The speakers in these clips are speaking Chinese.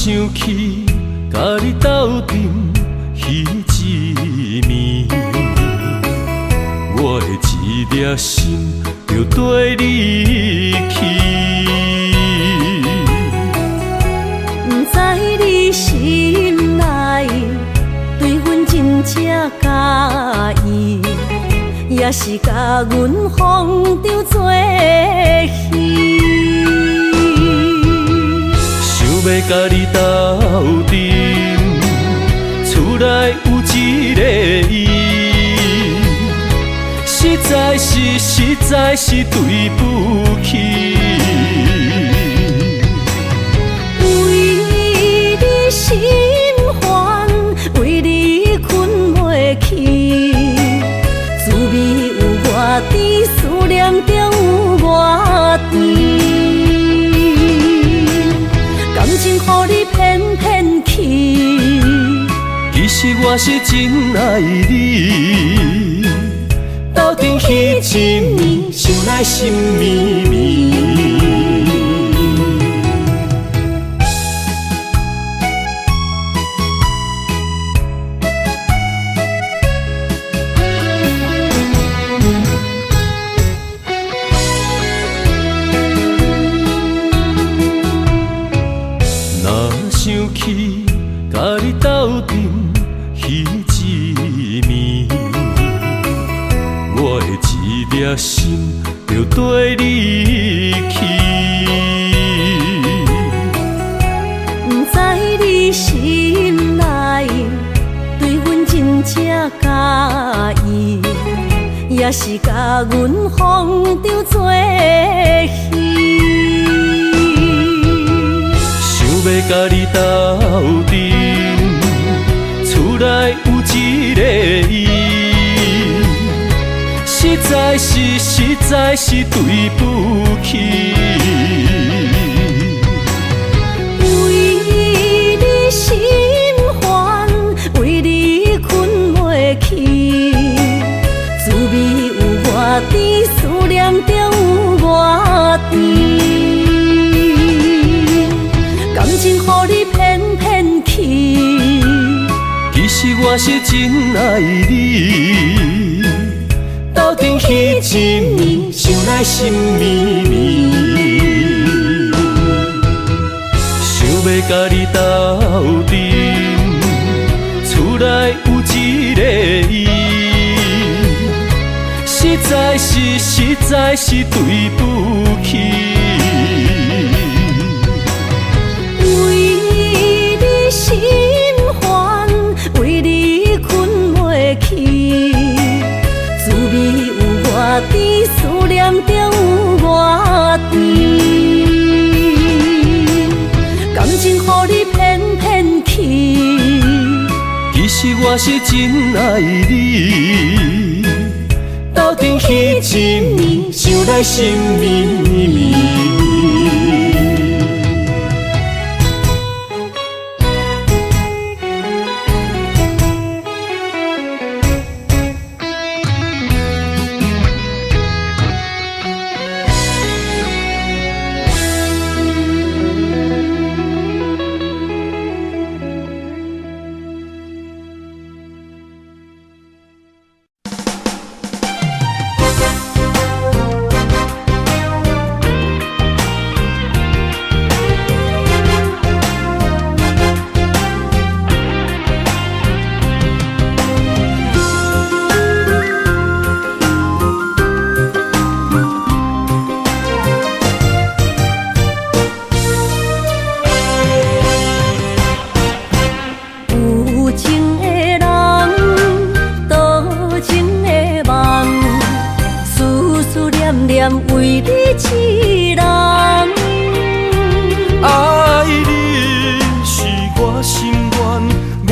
想起甲你斗阵彼一暝，我的一粒心就跟你去。不知你心内对阮真正介意，也是甲阮放着做戏。想要甲你斗阵，厝内有一个伊，实在是对不起。为你心烦，为你困袂去，滋味有偌甜，思念就有偌甜。感情予你骗骗去，其实我是真爱你。斗阵彼一暝，想来心绵绵。想起甲你斗阵彼一暝，我的一粒心就跟你去。不知你心内对阮真正介意，也是甲阮放着做戏。要甲你斗阵，厝内有一个伊，实在是对不起。为你心烦，为你困袂去，滋味有偌甜，思念就有偌甜。感情予你骗骗去，其实我是真爱你。斗阵彼一暝，想来心绵绵。想要甲你斗阵，厝内有一个伊，实在是对不起。心烦，为你困袂去，滋味有偌甜，思念就有偌甜。感情予你骗骗去，其实我是真爱你。斗阵彼一暝，想来心绵绵。为你痴人，爱你是我心愿，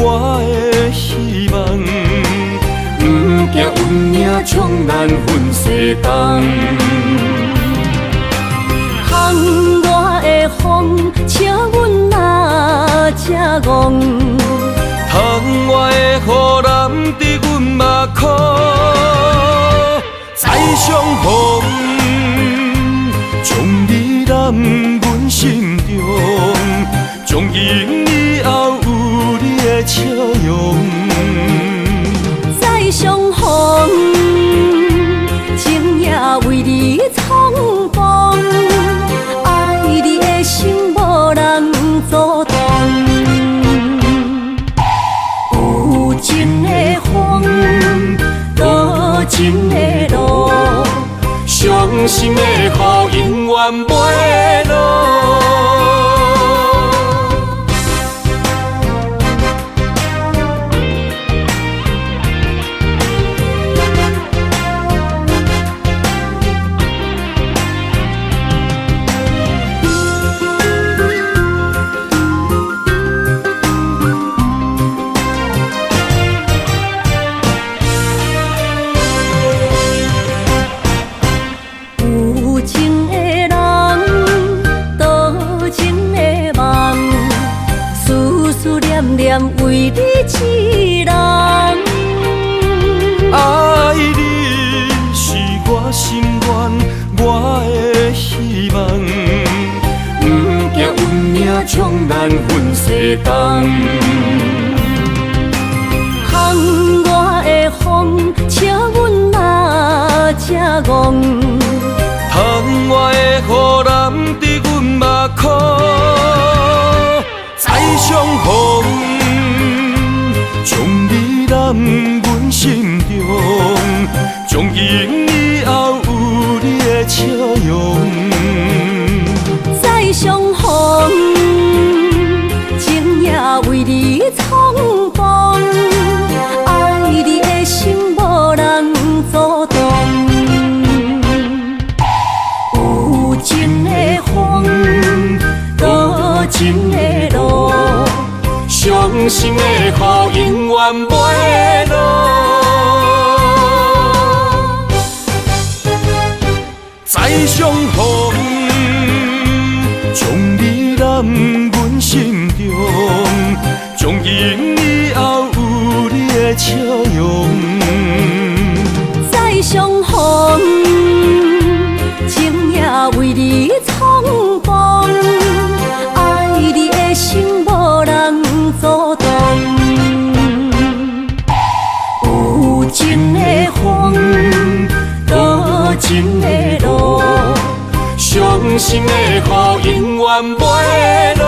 我的希望。不惊运命冲咱分西东，窗外的风笑阮哪只戆，窗外的雨淋伫阮目眶，再相逢。将你揽阮心中，将永笑容。再相逢，情也为你冲动，爱你的心无人阻挡。有情的风，多情的路，伤心的雨永远袂落。为你一人，爱你是我心愿，我的希望。不惊运命冲咱分西东，窗外的风，笑阮哪这戆。窗外的雨淋伫阮目眶，再相逢。将你揽阮心中，从今以后有你的笑容。再相逢，情也为你冲动，爱你的心无人阻挡。有情的风，多情的路。伤心的雨永远袂落，再相逢，将你揽阮心中，从今以后有你的笑容。再相逢，情也为你冲动，爱你的心无人阻挡。有情的风，多情的路，伤心的雨永远袂落。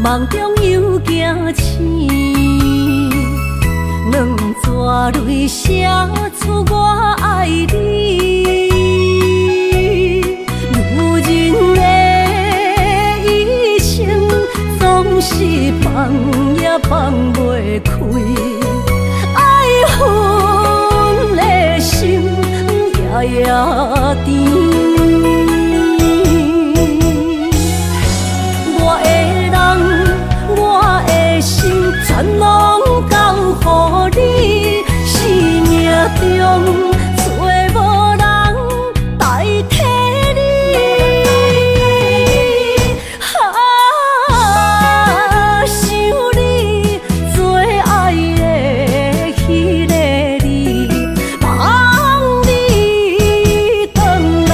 梦中又惊醒，两撮泪写出我爱你。女人的一生总是放也放袂开，爱恨的心夜夜甜。全拢交予你，生命中再无人代替你。想你最爱的迄个你，望你回来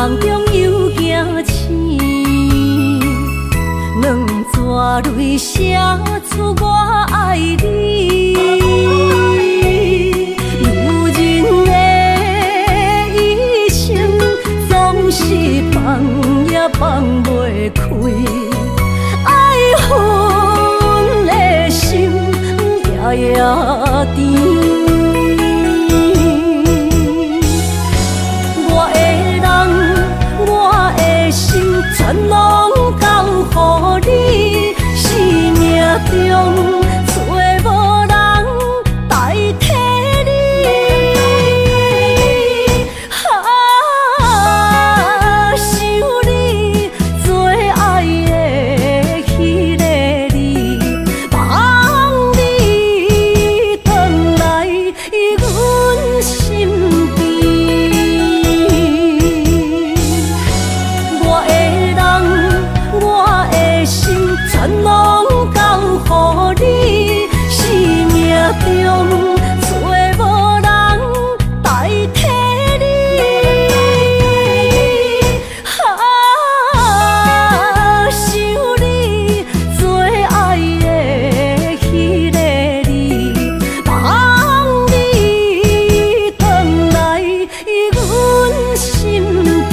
梦中又惊醒，两纸泪写出我爱你。如今的一生，总是放也放袂开，爱恨的心夜夜甜。全拢交予你，生命中找无人代替你。想你做爱的迄个你，望你回来阮身边。全拢交予你，生命中找无人代替你。想你做爱的迄个你，望你回来阮身边。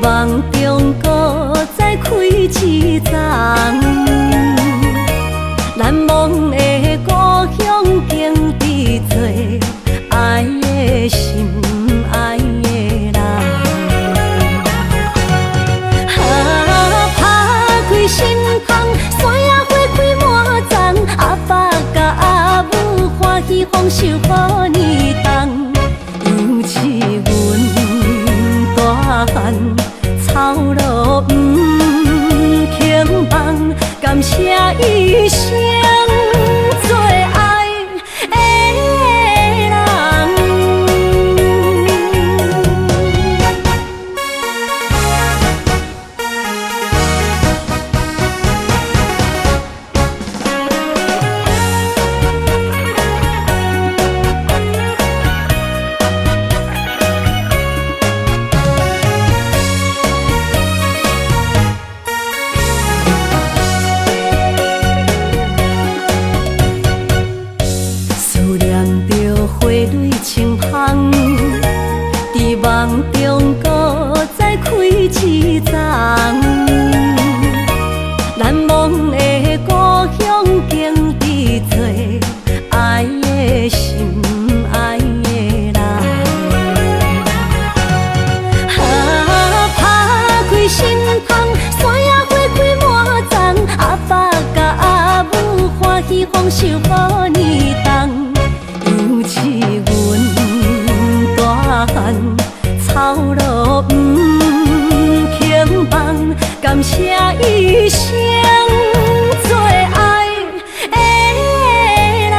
梦中搁再开一丛，难忘的故乡经伫做爱的心爱的人。打开心窗，山野花开满丛，阿爸甲阿母欢喜丰收好年冬，尤其阮大汉。草路不轻放，感谢一生做爱的人。梦中搁再开一丛，难忘的故乡经伫做爱的心爱的人。打开心窗，山野花开满丛，阿爸甲阿母欢喜丰收好年冬，尤其阮大汉。草路不轻放，感谢一生做爱的人。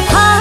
打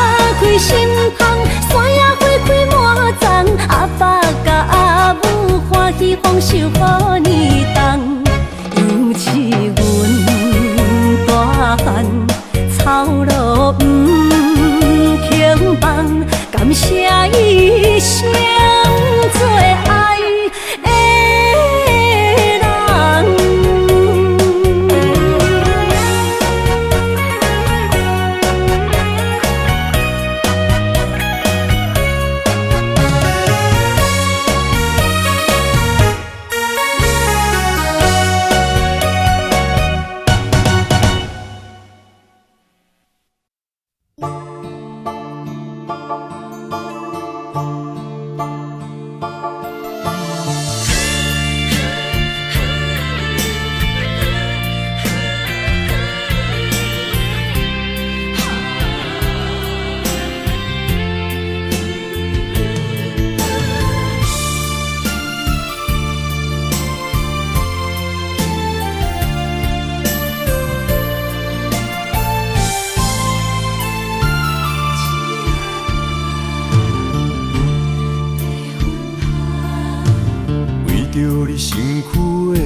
着你身躯的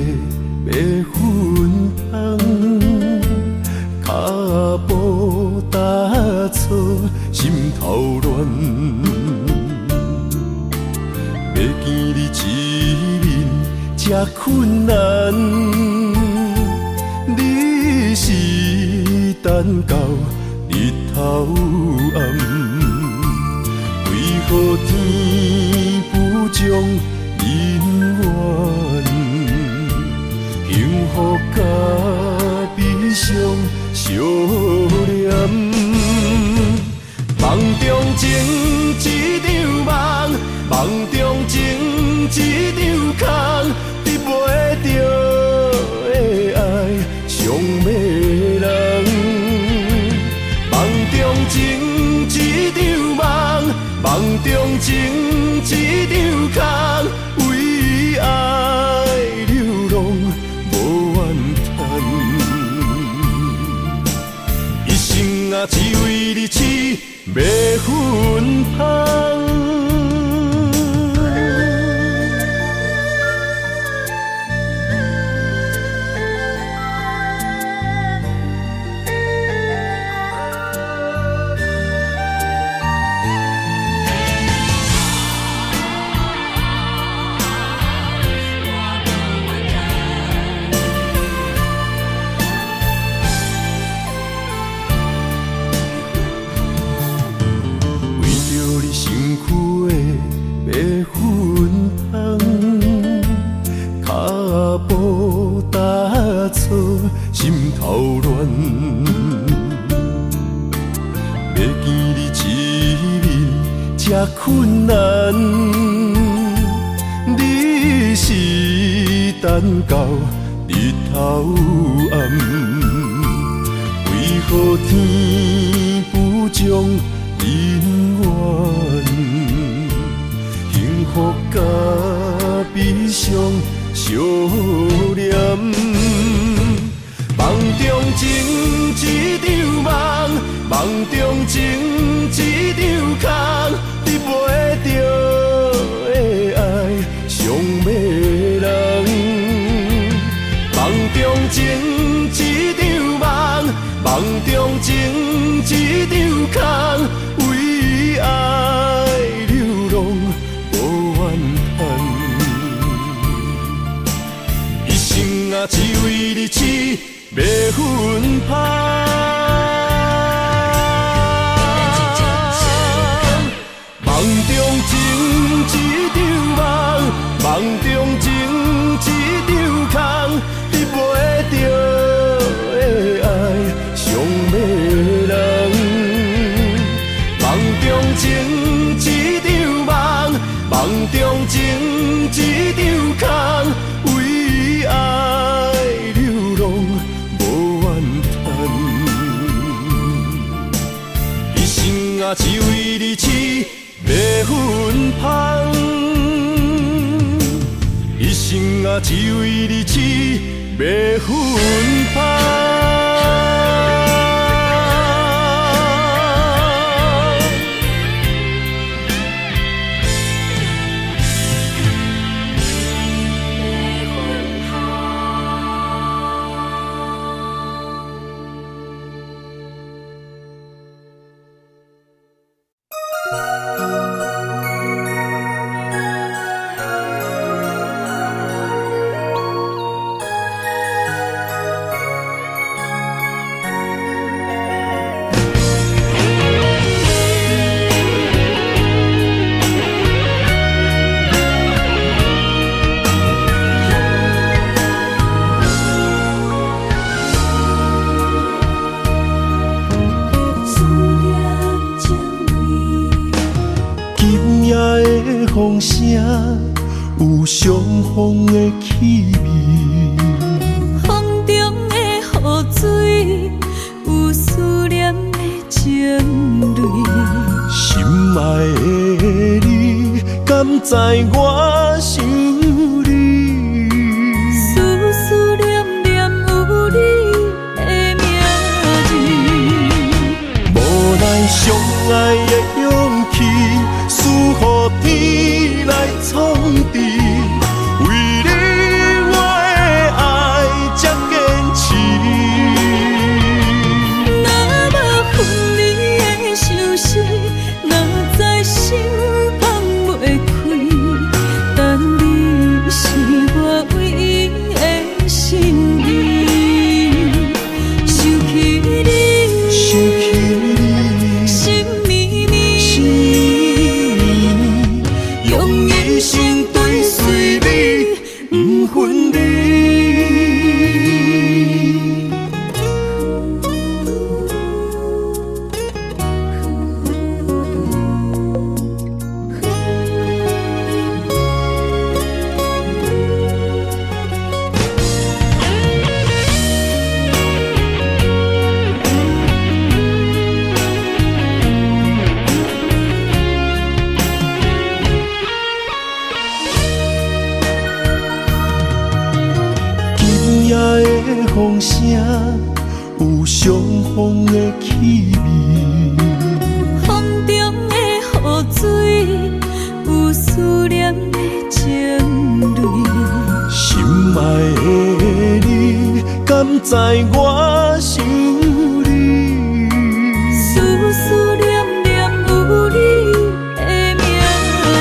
白粉香，脚步踏错，心头乱。要见你一面这困难，你是等到日头暗，为何天不将人怨？幸福甲悲伤相连，梦中情一场梦，梦中情一场空，得袂着的爱上迷人。梦中情一场梦，梦中情一场空，为爱流浪无怨叹，一生啊只为你痴白粉香。心头乱，要见你一面这困难，你是等到日头暗，为何天不将人怨？幸福甲悲伤相连。梦中情一场梦，梦中情一场空，得袂着的爱上迷人。梦中情一场梦，梦中情一场空，为爱流浪无怨叹，一生啊只为你痴白粉香。梦中情一场梦，梦中情一场空，得袂着的爱上迷人。梦中情一场梦，梦中情一场空，为爱流浪无怨叹，一生啊只为你痴白粉香，一生啊只为你痴白粉香。风声有相逢的气味，风中的雨水有思念的情泪。心爱的你，敢知我想你？思思念念有你的名字，无奈相爱的勇气，输予天来创治。为一生追随你，不分离。风声有相逢的气味，风中的雨水有思念的情泪。心爱的你，敢知我想你？思思念念有你的名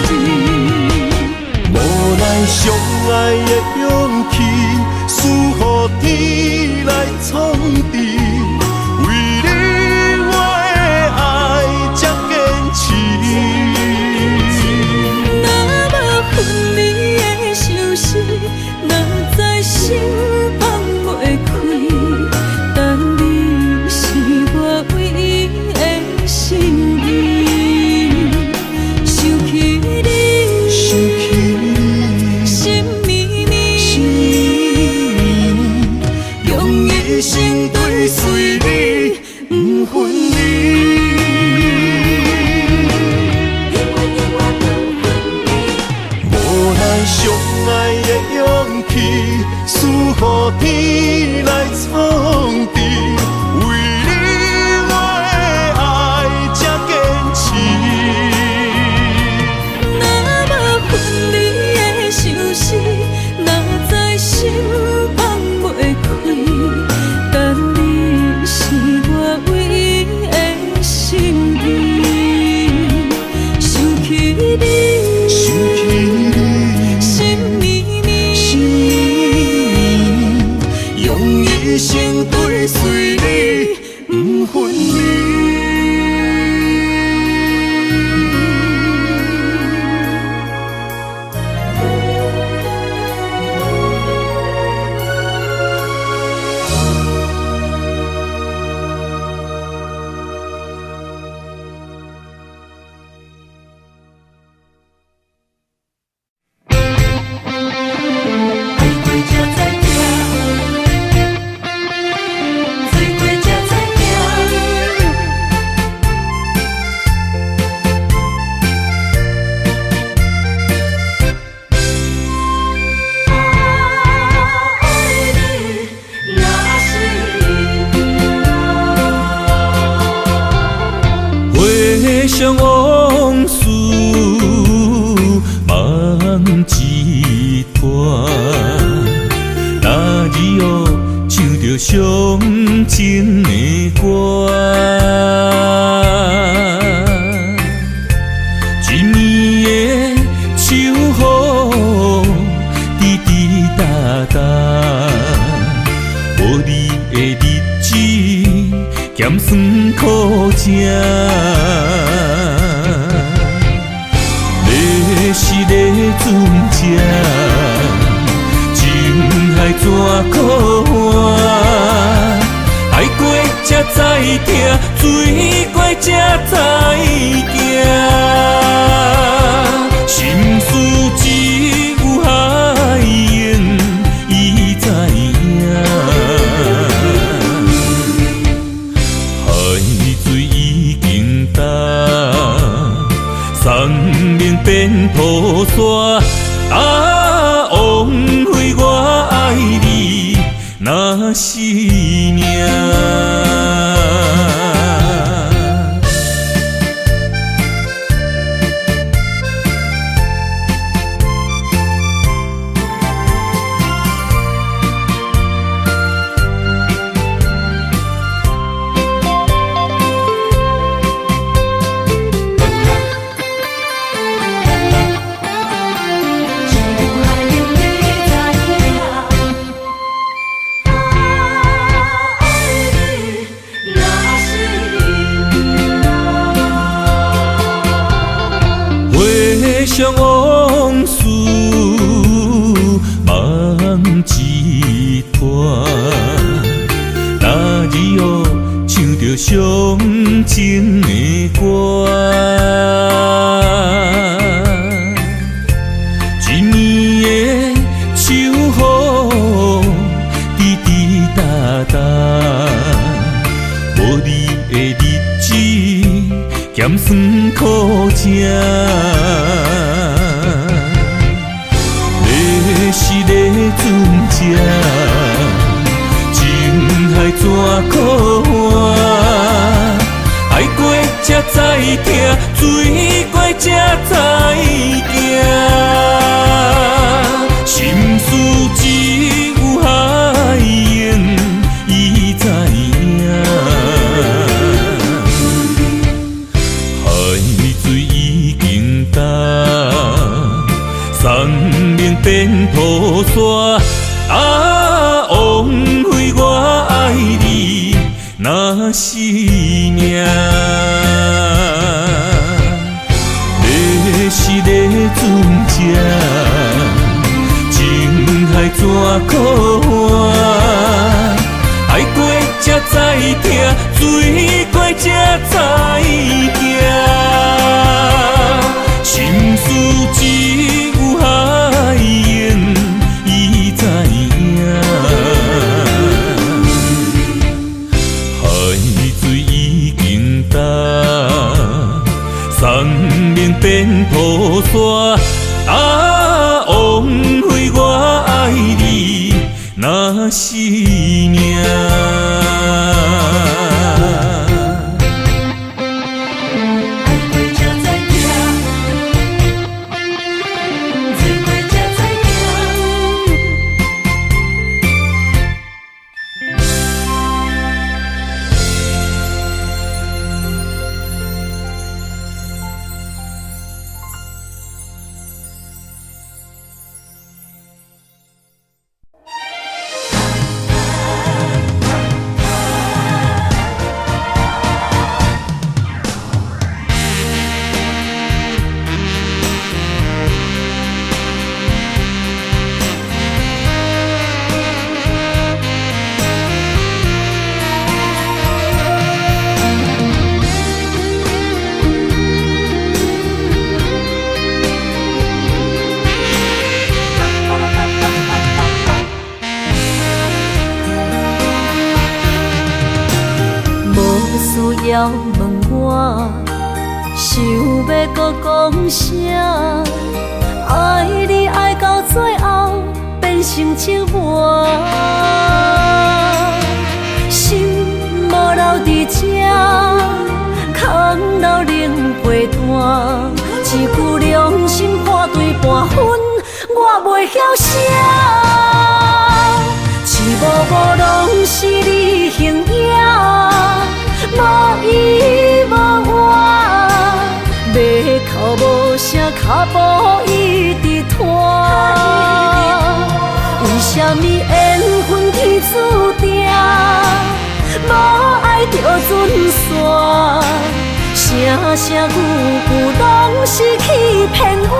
字，无奈相爱的勇气。赐予天来创治，为你我的爱才坚持。若无分离的相思，若在心放袂开，但你是我唯一的心意。想起你，想起你，心绵绵。一生追随你，不分离。无奈相爱的勇气，赐予天来创治，为你我的爱才坚持。若无分离的相思，若在心放袂开。但你是我唯一的心意，想起你，想起你，心绵绵，用一生追随你，不分离。回想往事梦一段，那日后唱着伤情的歌，一年的秋雨滴滴答答，无你的日子咸酸苦涩。是个船只，情海怎可换？爱过才知疼，水过才知行。心事只有海燕伊知影，海水已经干。送命变土沙，枉费我爱你那是命。回想往事上情的歌。一年的秋雨滴滴答答，无你的日子咸酸苦涩。你是个船只，情海怎可换？爱过才知疼，水过才知行。心事只有海燕伊知影，海水已经干，山明变土沙。啊，枉费我爱你那是命。你是个船只，情海怎可换？爱过才知疼，水过才知行。心事只有海燕伊知影，海水已经干，山明变土沙。啊，枉费我爱你那是命。需要问我，想要搁讲啥？爱你爱到最后变成寂寞，心无留伫这，空留冷陪伴。一句良心半对半分，我袂晓写。一幕幕拢是你形影。无依无我，要哭无声，脚步一直拖。为什么缘分天注定，无爱就准线？声声句句拢是欺骗我。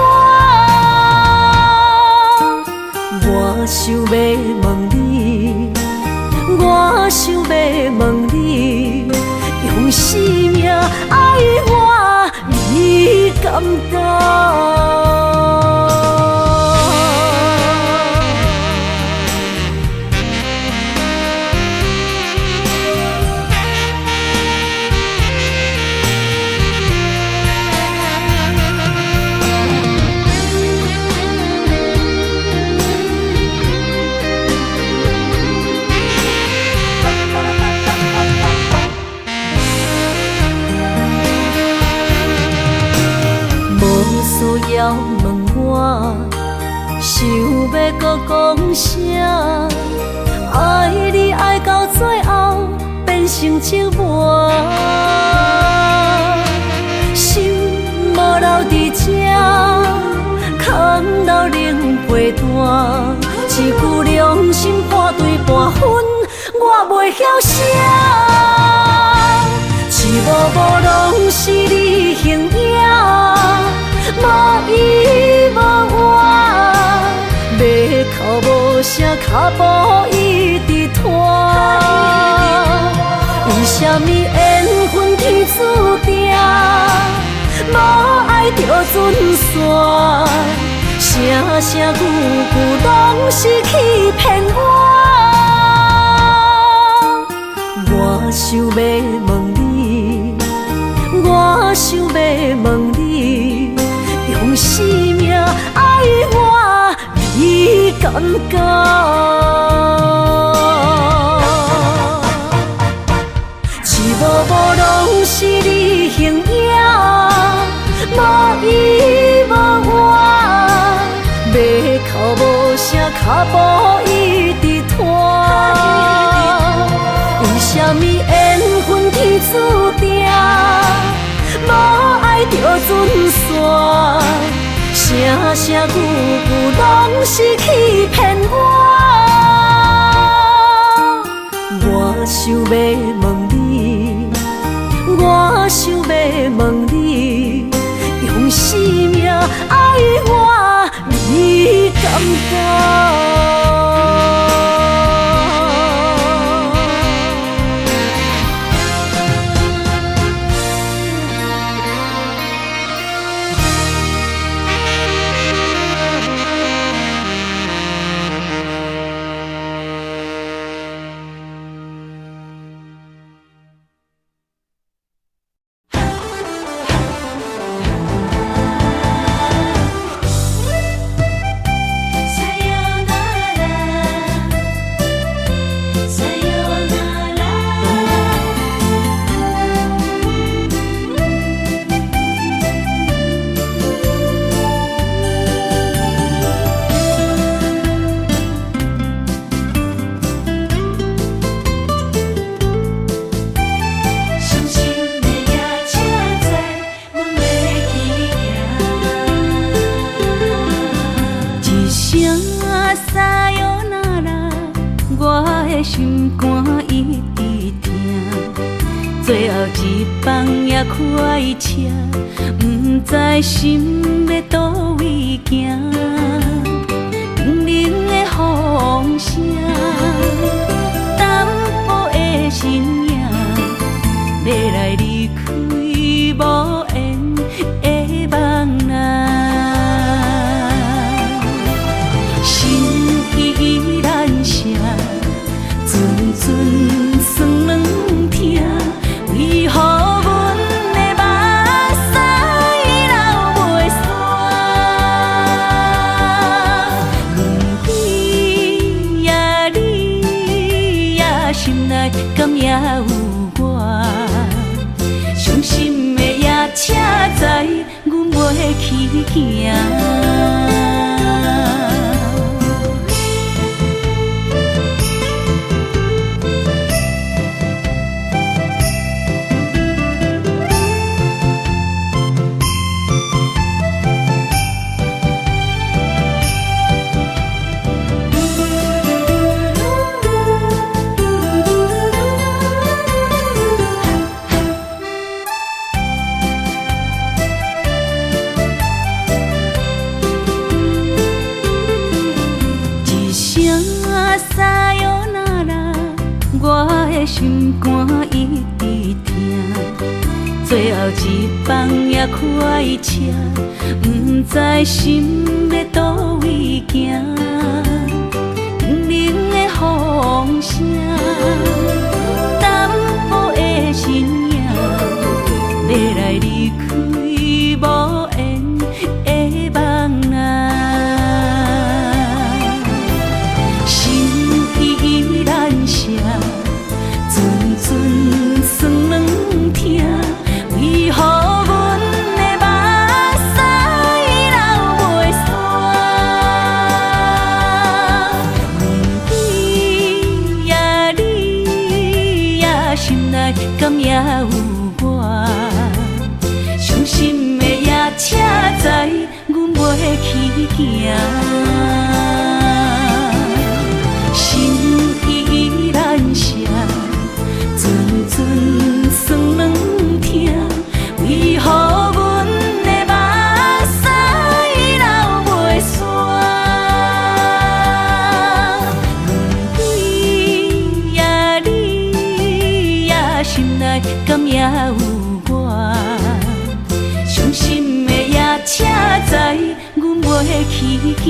我想要问你，我想要问你。用生命爱我，你敢当？需要问我，想要搁讲啥？爱你爱到最后变成寂寞，心无留伫这，空留冷陪伴。一句良心半对半分，我袂晓写。一幕幕拢是你形影。无依无我，要哭无声，脚步一直拖。为什么缘声声句句拢是欺骗我。我想要问你，我想要问你，用生命爱我，你敢一幕幕拢是你形影，无依无我，要哭无声，脚步一直拖。为什么缘分天注定，无爱就准线？声声句句拢是欺骗我。我想要问你，我想要问你，用生命爱我，你敢心肝一直疼，最后一放也开车，不知心要倒位行。冷冷的风声，淡薄的身影，要来离开无缘的梦啊，心依然舍。阵阵酸软疼，为何阮的目屎流袂煞？问你呀，你呀，心内敢也有我？伤心的夜车载，阮袂去行。心肝一直疼，最后一放也开车，不知心要倒位行。冷冷的风声，淡薄的身影，要来离开无缘的梦啊，心依然舍。阵阵酸软疼，为何阮的目屎流袂煞？问你呀，你呀，心内敢也有我？伤心的夜车载，阮袂去行。心依然舍。阵阵酸软疼，为何阮的目屎流袂煞？问你呀，你呀，心内敢也有我？伤心的夜车载。起行。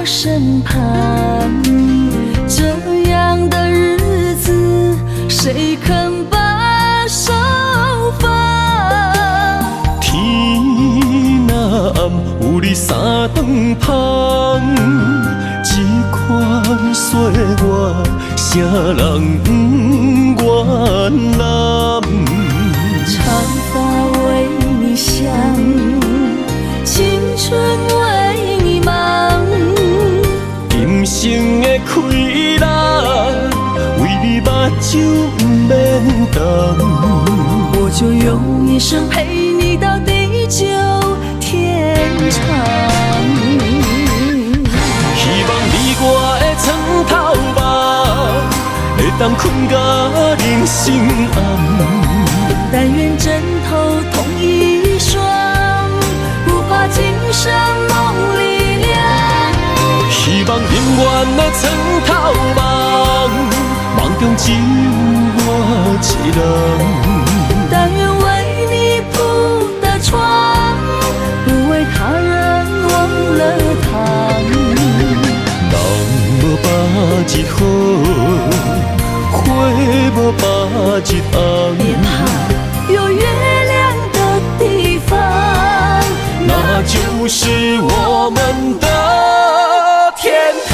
身旁，这样的日子谁肯把手放？天若暗，有你三顿芳，这款岁月，谁人不愿揽？长发为你香，青春为你忙。今生的快乐，为你目睭不免干。我就用一生陪你到地久天长。希望你我的床头梦，会当困甲人生暗。但愿枕头同一双，不怕今生梦里凉。希望永远的床头梦，梦中只有我一人。但愿为你铺的床，不为他人忘了糖。人无百日好，花无百日红。别怕有月亮的地方，那就是我们的天堂。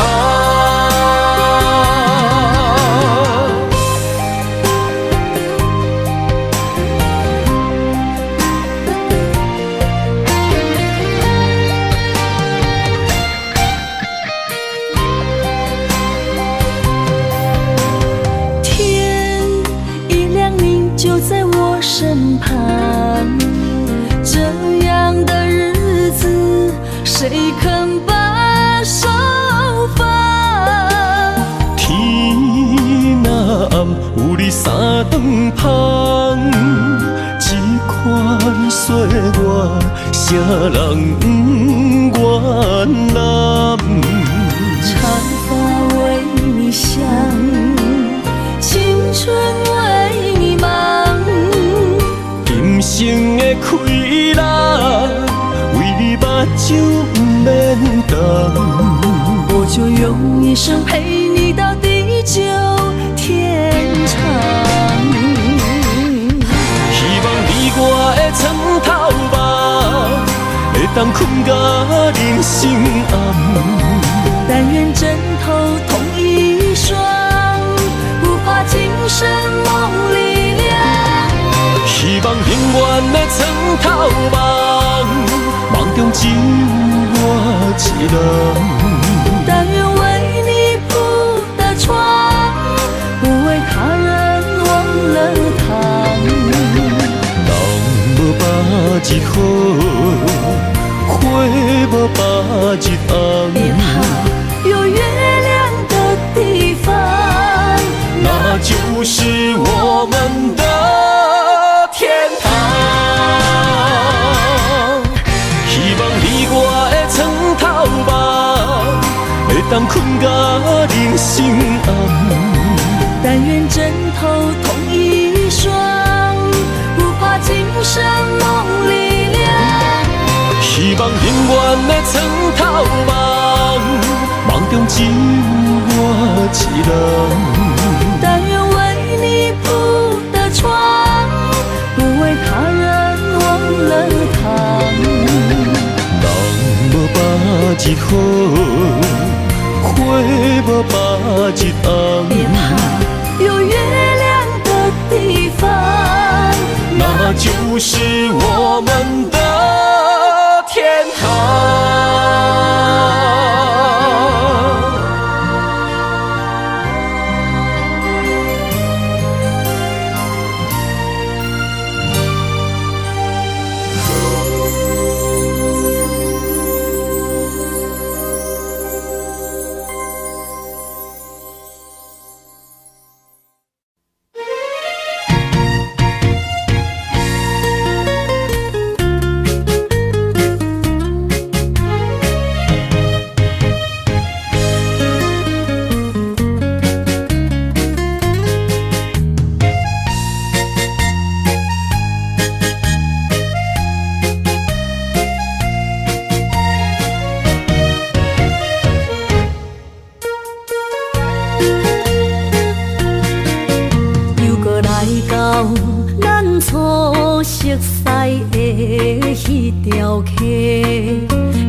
天一亮，你就在我身旁，这样的日子谁肯把手放？天若暗，有你三顿芳，这款岁月，谁人不愿揽？长发为你香，青春为你忙。今生的快乐，为你目睭不免干。我就用一生陪你到地久天长。希望你我的床头梦，会当困甲人生暗。但愿枕头同一双，不怕今生梦里凉。希望永远的床头梦，梦中只有我一人。但愿为你铺的床，不为他人忘了糖。人无百日好，花无百日红。别怕有月亮的地方，那就是我们的天堂。希望你我的床头梦，会当困甲人生暗。但愿枕头同一双，不怕今生梦里凉。希望永远的床头梦，梦中只有我一人。但愿为你铺的床，不为他人忘了糖。人无百日好，花无把日红。别怕有月亮的地方，那就是我们的天堂。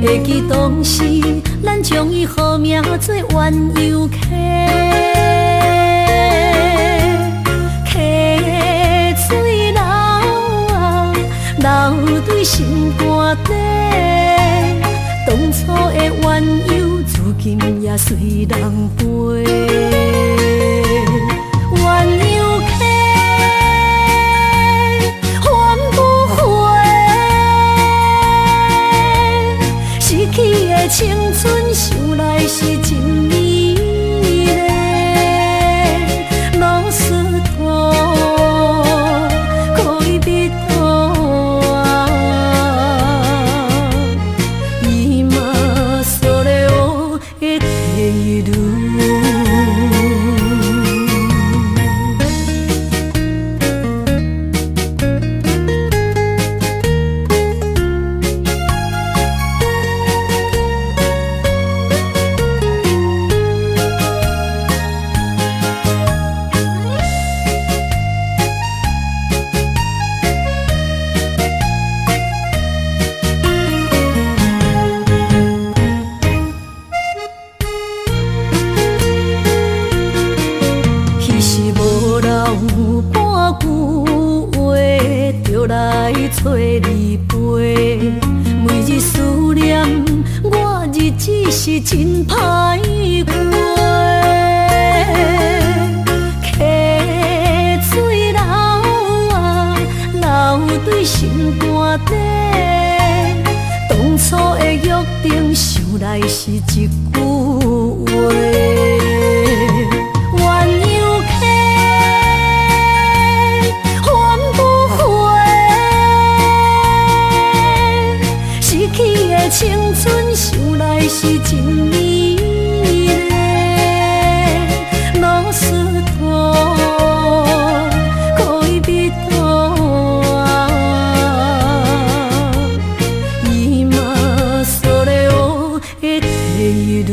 会记当时，咱将伊号名做鸳鸯溪，溪水流啊，流对心肝底。当初的鸳鸯，如今也随人飞。鸳鸯溪。青春想来是真美丽，老师徒可以比途啊，伊嘛所了的地路。找你陪，每日思念，我日子是真歹过。溪水流啊，流对心肝底。当初的约定，想来是一句话。青春想来是真美丽，老师徒可以比途啊，伊嘛所了的地路。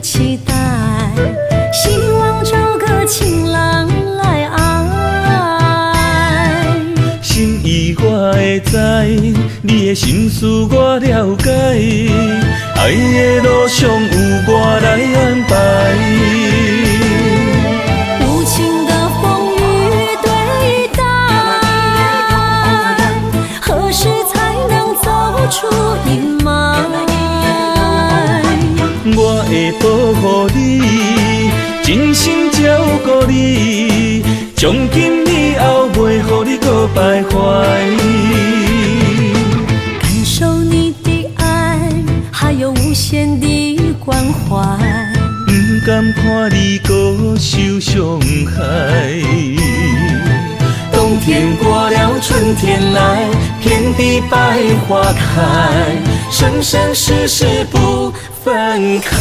等期待，希望找个情人来爱。心意我会知，你的心思我了解，爱的路上有我来安排。无情的风雨对待，何时才能走出阴霾？我会保护你，真心照顾你，从今以后袂予你搁徘徊。感受你的爱，还有无限的关怀。不甘看你搁受伤害。冬天过了，春天来，遍地百花开，生生世世不分开。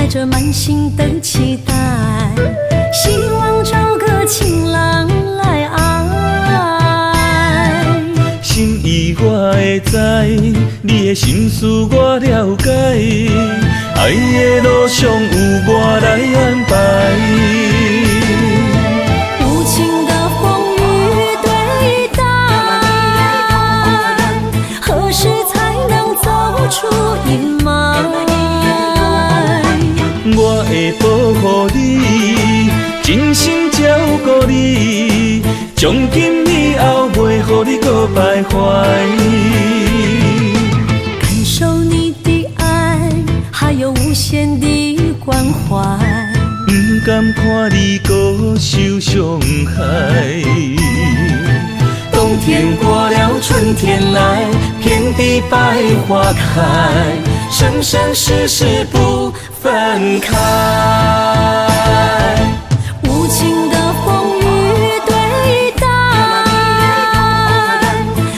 着满心的期待，希望找个情人来爱。心意我会知，你的心思我了解，爱的路上有我来安排。无情的风雨对待，何时才能走出阴霾？我会保护你，真心照顾你，从今以后袂予你搁徘徊。感受你的爱，还有无限的关怀。不甘看你搁受伤害。冬天过了，春天来，遍地百花开，生生世世不分开。无情的风雨对待，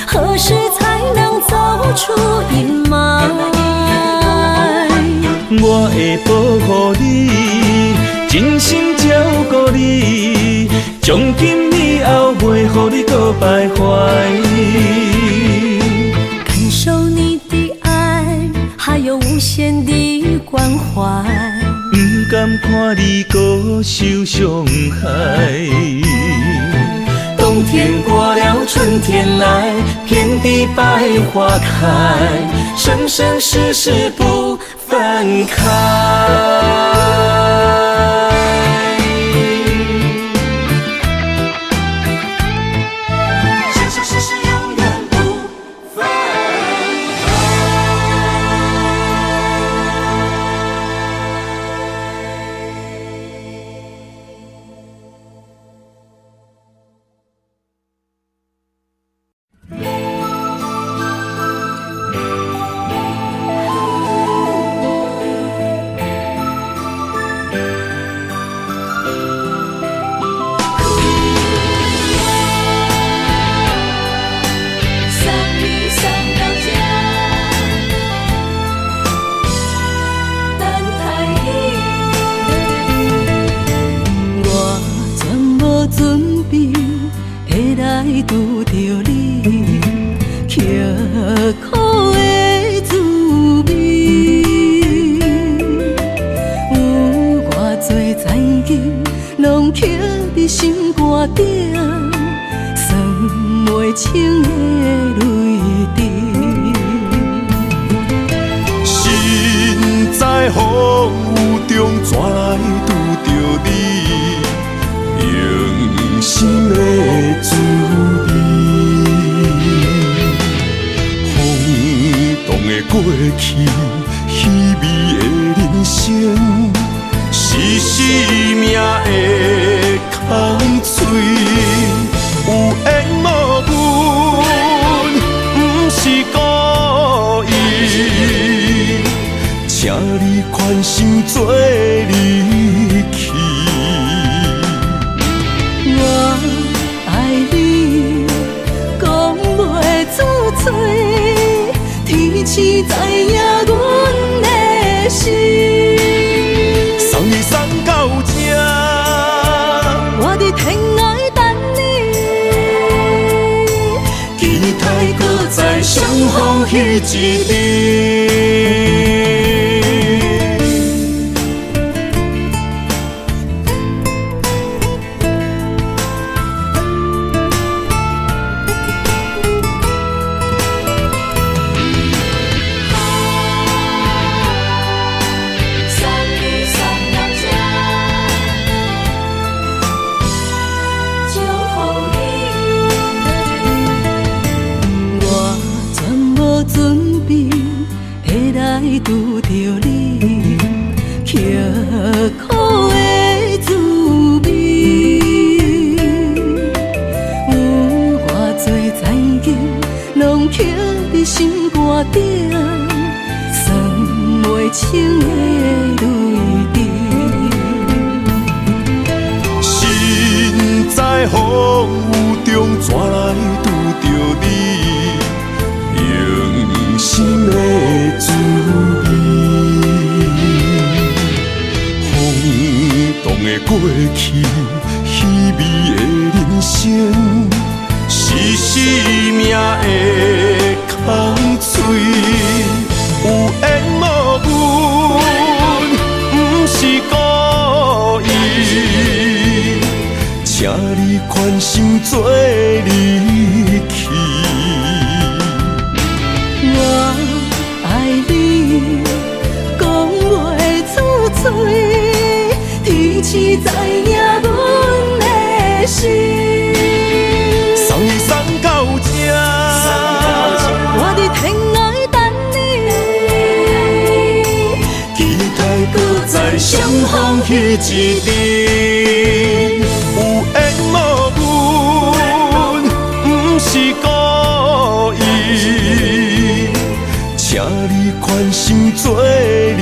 何时才能走出阴霾？我会保护你，真心照顾你，从今以后袂予你搁徘徊。感受你的爱，还有无限的关怀。不甘看你搁受伤害。冬天过了，春天来，遍地百花开，生生世世不分开。拄着你，刻苦的滋味，有偌多知音，拢刻伫心肝顶，算袂清的泪滴。身在风雨中，怎来拄着你？用心的滋味，轰动的过去，稀微的人生，是生命的空嘴，有缘无分，不是故意，请你宽心做你。彼一日。拄着你刻苦的滋味，有偌多情景，拢刻伫心肝顶，算袂清的泪滴。身在风雨中，怎来拄着你？用心的滋味，轰动的过去，稀微的人生，是生命的空嘴，有缘无分，不是故意，请你宽心做离去。我爱你，讲袂出嘴，天赐知影阮的心。送你送到这，我伫天涯等你，期待搁再相逢彼一日。有缘无分，不是故意，请你宽心做离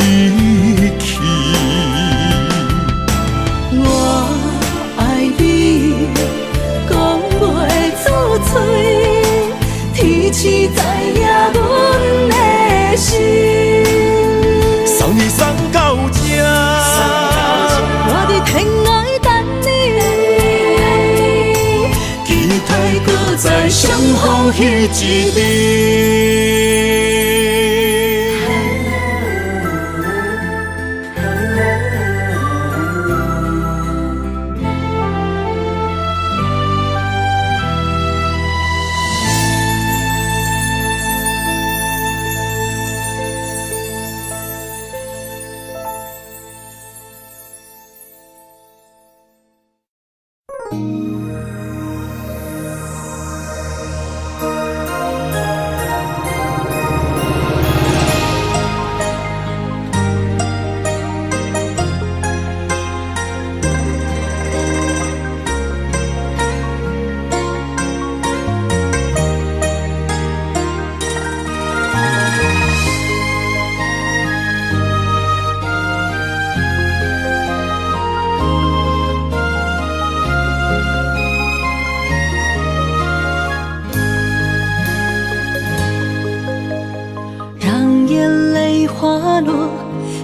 去。我爱你，讲袂出嘴，天赐知影阮的心。送你送到这，我伫天涯等你，期待搁再相逢彼一日。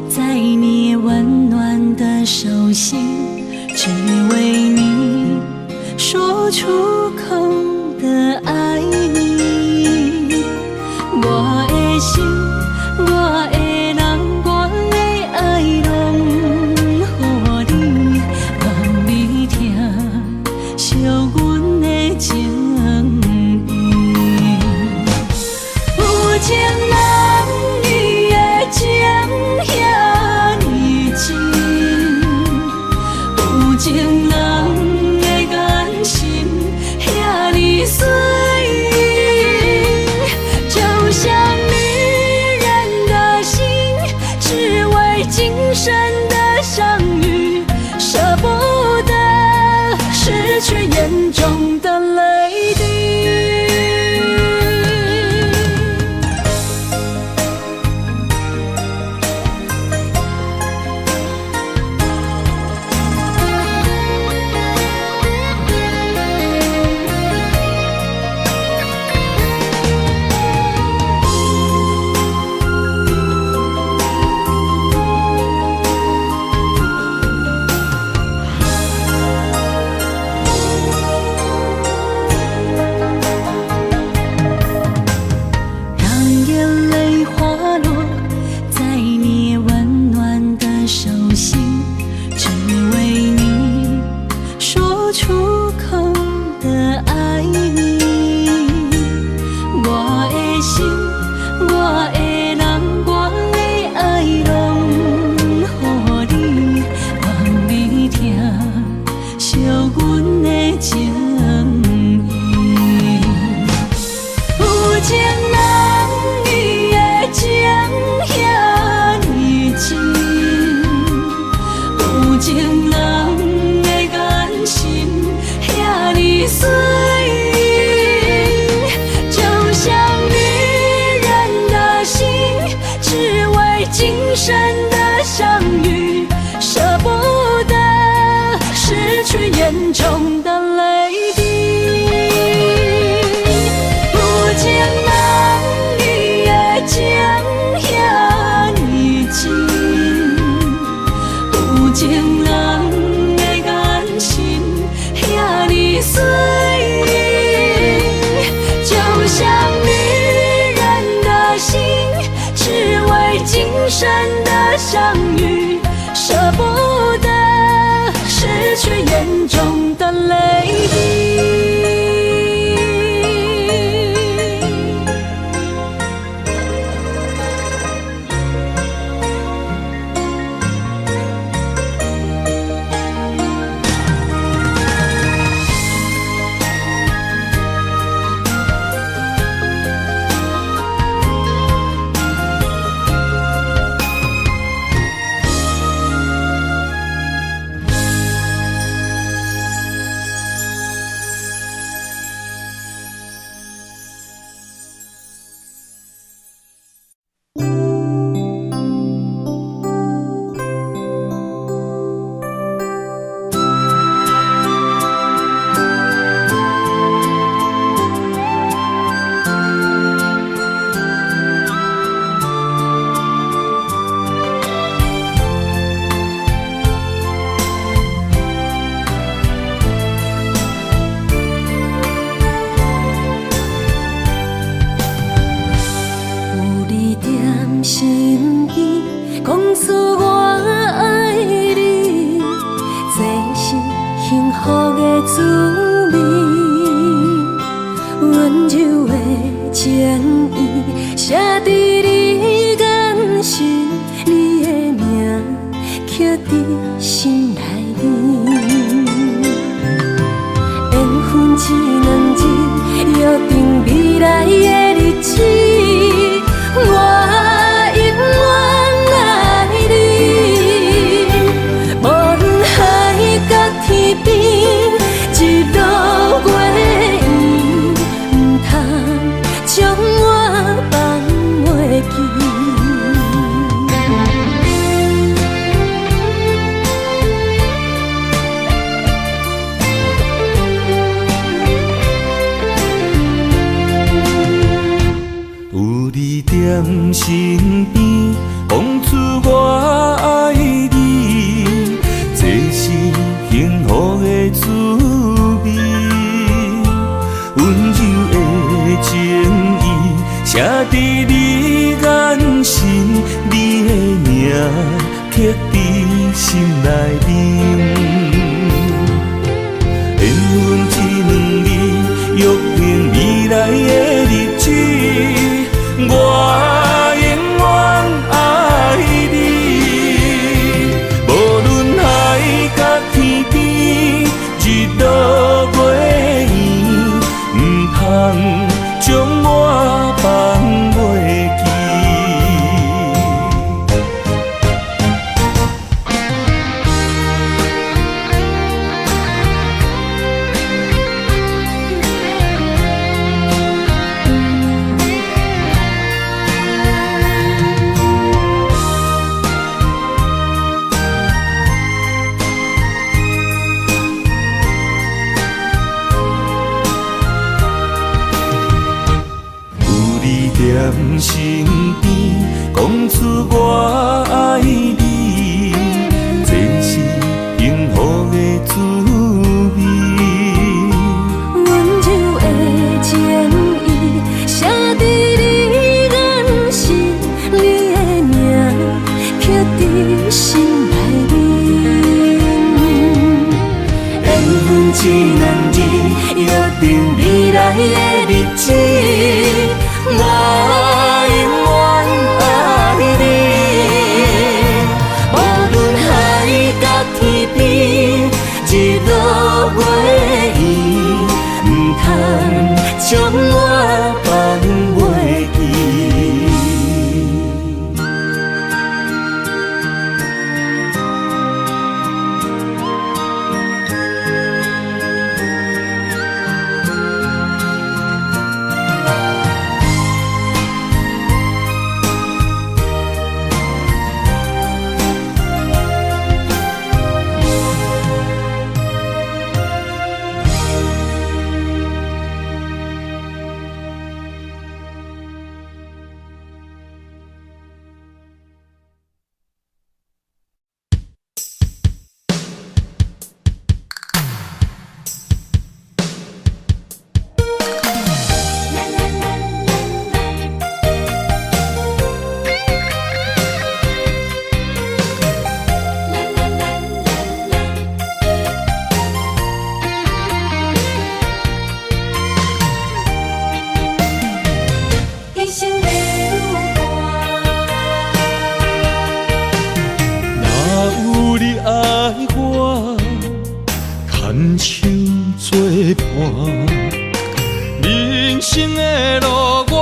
在你温暖的手心，只为你说出口的爱你。我的心，我的人，我的爱拢予你，望你听惜阮的情意。有情人伊的情遐尼真，有情人的眼神遐尼水，就像女人的心，只为今生的相遇，舍不得失去眼中的泪滴。严重的泪滴。有情人你的情遐尼深，有情人的眼神遐尼水，就像女人的心，只为今生的相遇，舍不得失去眼中的泪滴。身边，讲出我爱你，这是幸福的滋味。温柔的情意写在你眼神，你的名刻在心内面。缘分一两字，约定未来的日子。我永远爱你，无论海角天边，日落月圆，不通将我放袂记。在身边，讲出我爱你，这是幸福的滋味。温柔的情意写在你眼神，你的名刻在心内面。缘分一两字，约定未来的日子。我永远爱你，无论海角天边，日落月圆，不通将我放袂记。伴，人生的路我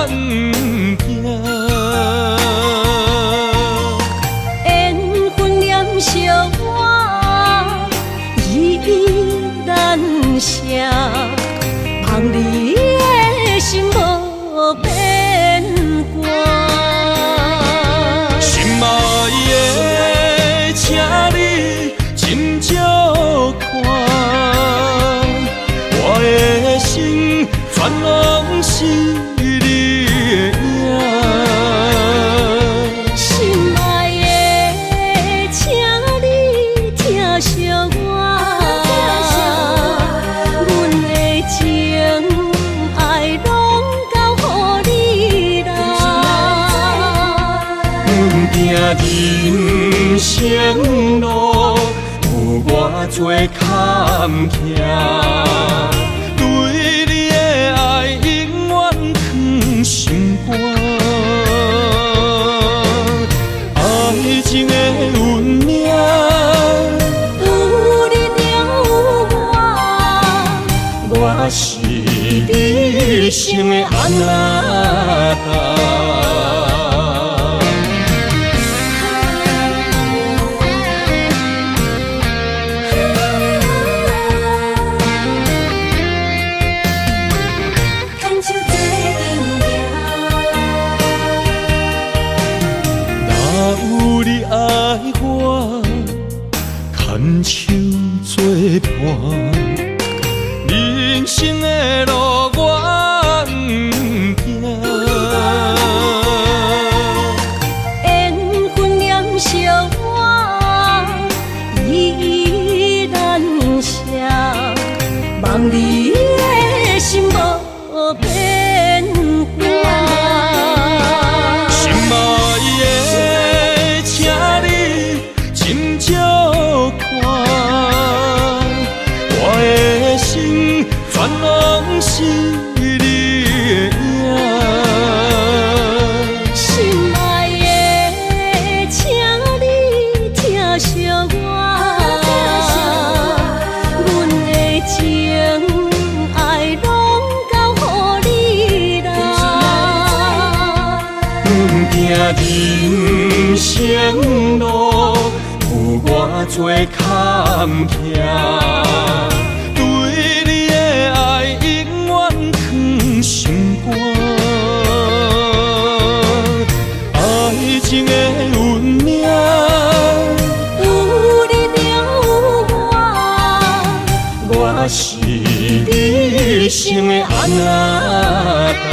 不行。缘分染烧我依然写，望你的心无变卦。心爱的，请你斟酌看，我的心全拢是你的影。心爱的，请你疼惜我，阮的情爱拢交予你啦。阮行人生路有偌多坎坷，对你的爱永远藏心肝。爱情的运命，有你了有我，我是你生的安那达。牵手作伴，人生的路我不行。缘分染烧我依然写，望你的心无变卦。心爱的，请你斟酌看，我的心全拢是你的影。心爱的，请你疼惜我，阮的情爱拢交予你啦。阮行人生路有偌多坎坷，对你的爱永远藏心肝。爱情的运命，有你了我，我是你生的安那达。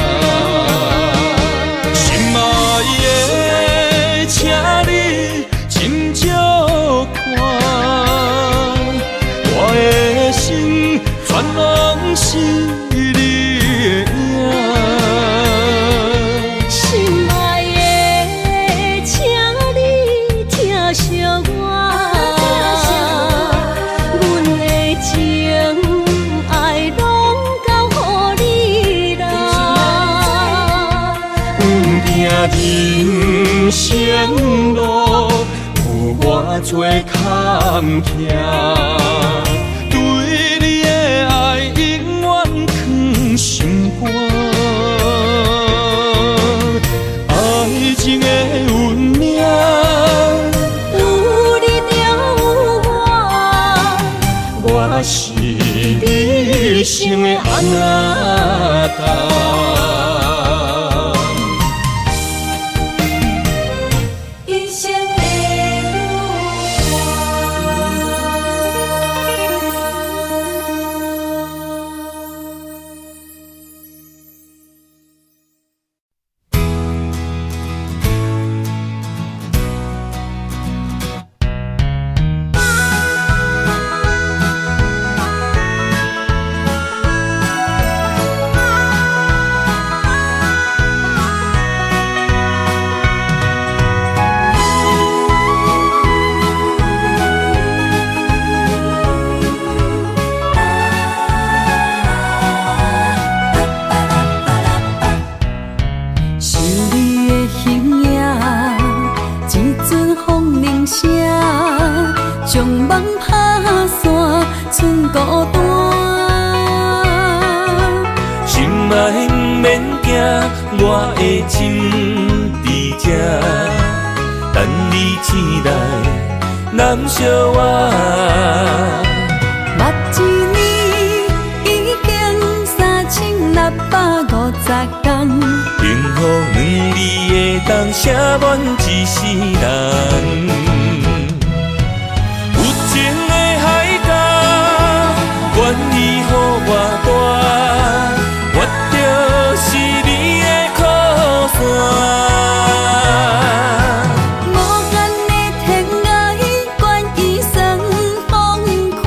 心爱的，请你斟酌看，我的心全拢是你的影。心爱的，请你疼惜我，阮的情爱拢交予你啦。人生路有偌多坎坷，对你的爱永远藏心肝。爱情的运命，有你了我，我是你生的安那达。一生的将梦打散，剩孤单。嘛不免惊，我的心伫这，等你醒来，难相偎。目一年已经3650天，幸福两字会当写满一世人。有情的海角，愿意予我带，我就是你的靠山。无间的天涯，愿意算风看，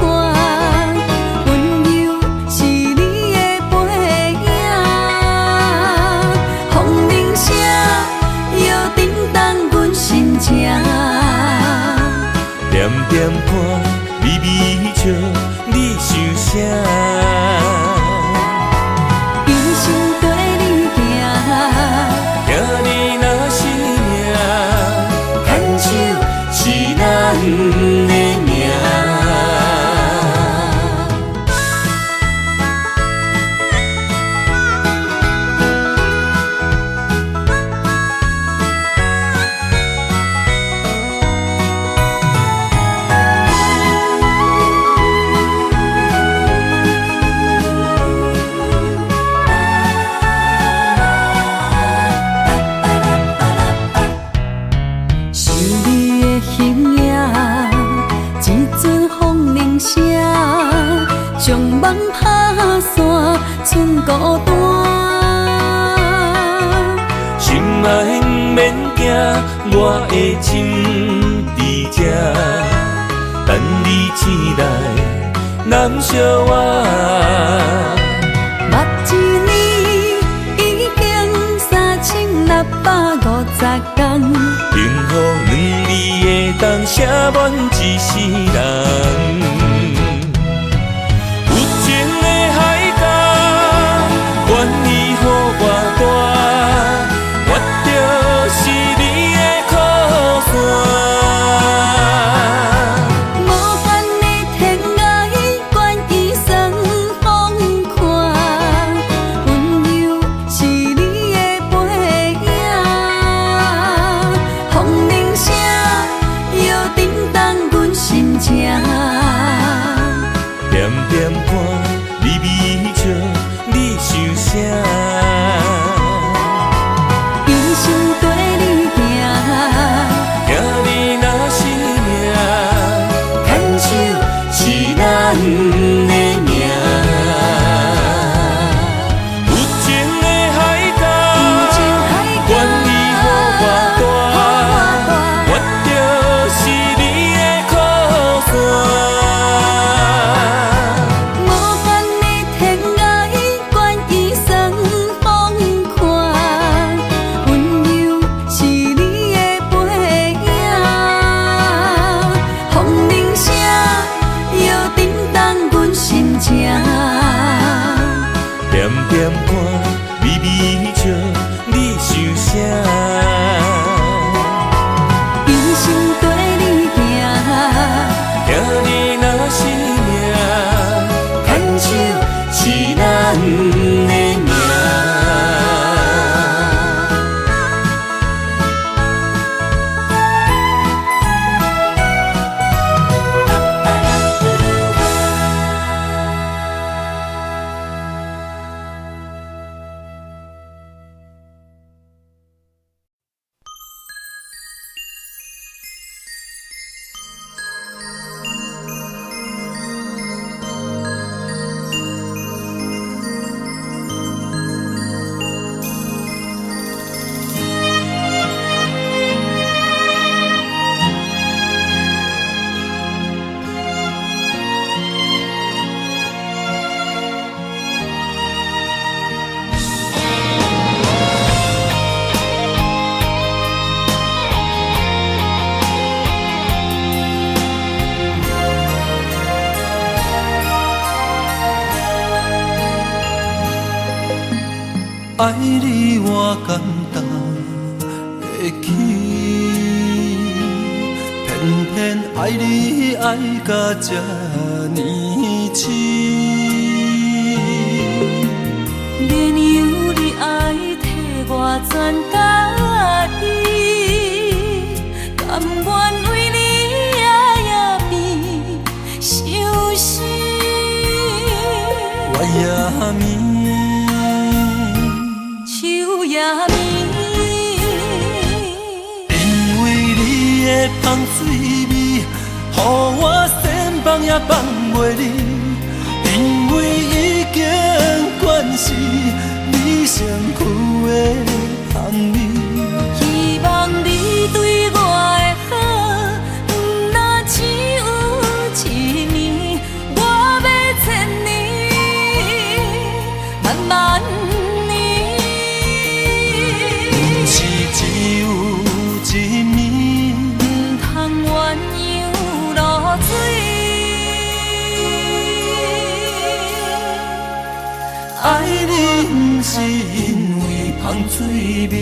温柔是你的背影。风铃声摇震动阮心情，点点看，微微笑，你想啥？一生跟你行，行你若是命，牵手是咱的命。想你的形影，一阵风铃声，将梦拍散，剩孤单。心嘛不免惊，我的心伫这，等你醒来，难相偎。目一年已经3650天，幸福两字会当写满一世人。有情的海角，愿意予我带，我就是你的靠山。无间的天涯，愿意算风看，温柔是你的背影。风铃声摇震动阮心情，点点看，微微笑，你想啥？一生跟你行，行你若是命，牵手是咱的命。有情的海角，愿意予我带，我就是你的靠山。无间的天涯，愿意算风看，温柔是你的背影。风铃声摇震动阮心情，点点看，微微笑，你想啥？一生跟你行，行你若是命，牵手是咱的命。爱你我简单会起，偏偏爱你爱到这呢痴。连爱替我全家己，甘愿为你夜变伤心。我也眠，手也眠，因为你的香水味，予我先放也放袂离。因为已经惯是你身躯的香味，希望你对我的好，不那只有一年，我要千年，慢慢年。不是只有一年，不通鸳鸯落水。爱你不是因为香水味。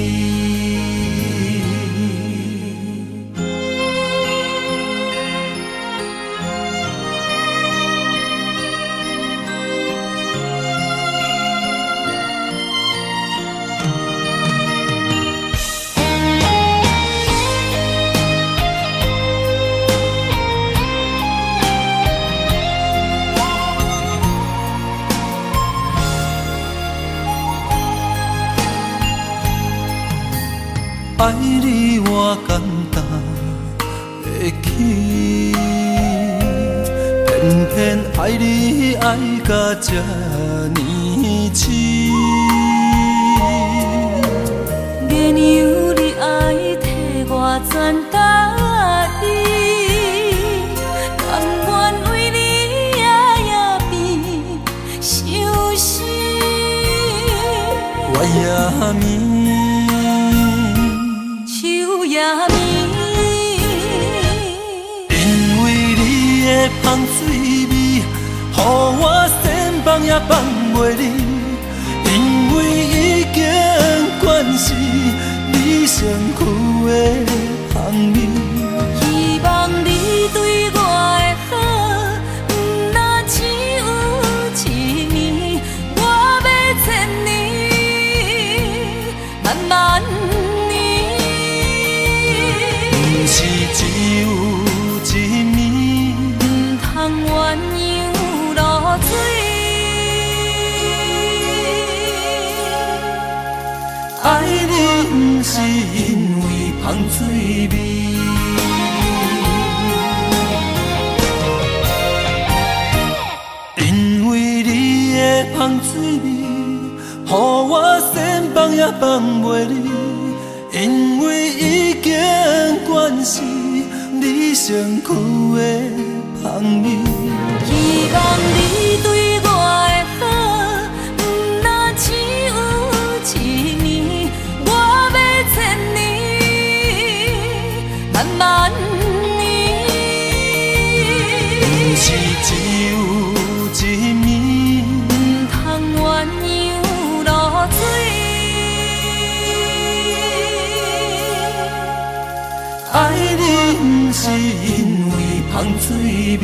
爱你我简单会起，偏偏爱你爱到这呢痴。原由你爱替我全家己，甘愿为你夜变伤心。我也眠。因为你的香水味，予我先放也放袂离。因为已经惯是你身躯的香味，希望你对我的好，不那只有一年，我要千年，慢慢。不是只有一年，不通鸳鸯落水。爱你不是因为香水味，因为你的香水味，予我先放也放袂离。因为已经惯是你身躯的香味，希望你对我的好，不那只有一年，我要千年，慢慢年。不是只有一年，不通鸳鸯落水。爱你不是因为香水味。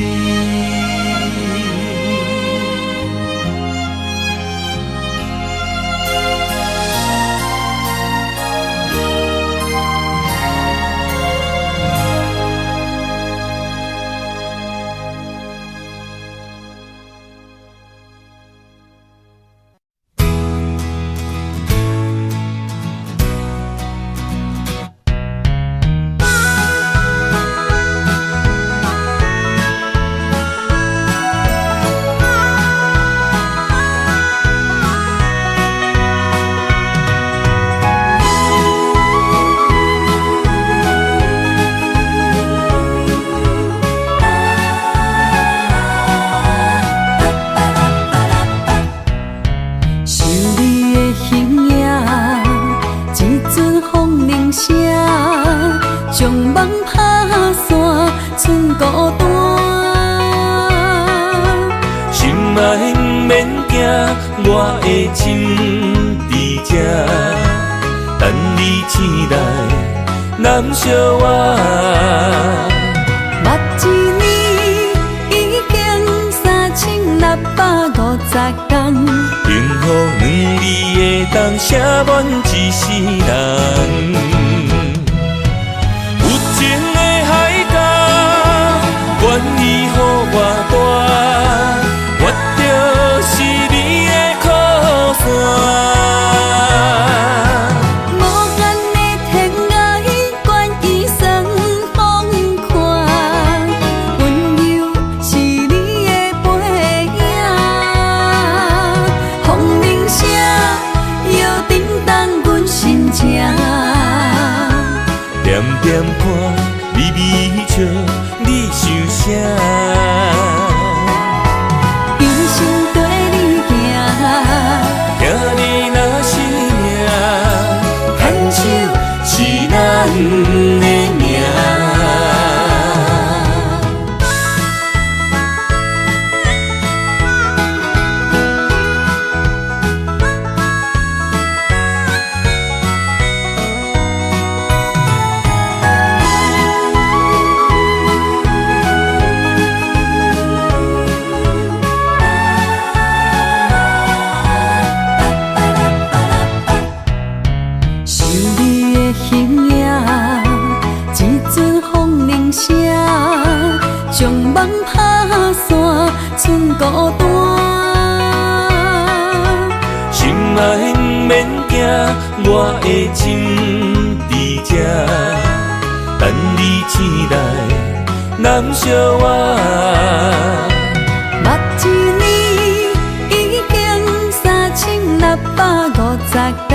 我的心伫这，等你醒来，难相我。目一年已经3650天，幸福两字的当写满一世人。有情的海角，愿意予我带，我就是你的靠山。点点看，微微笑，你想啥？用心跟你行，听你若是命，牵手是咱的命。将梦拍散，剩孤单。心爱不免惊，我的心伫这，等你醒来，难相我。目一年已经3650天，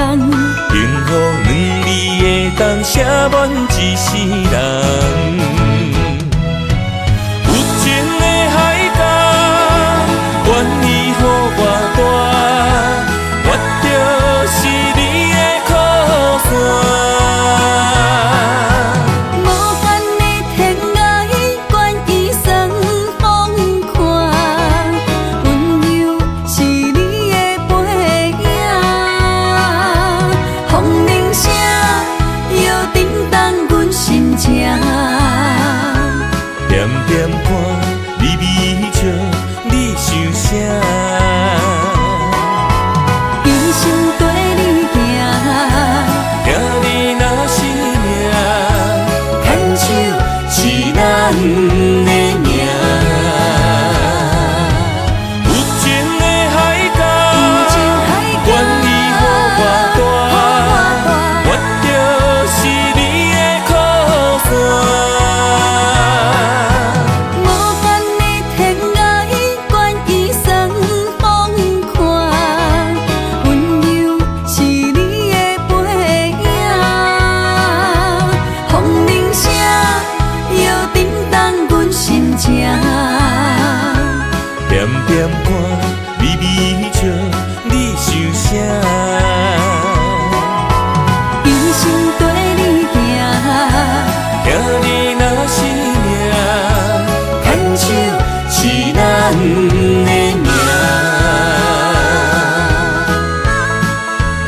幸福两字会当写满一世人。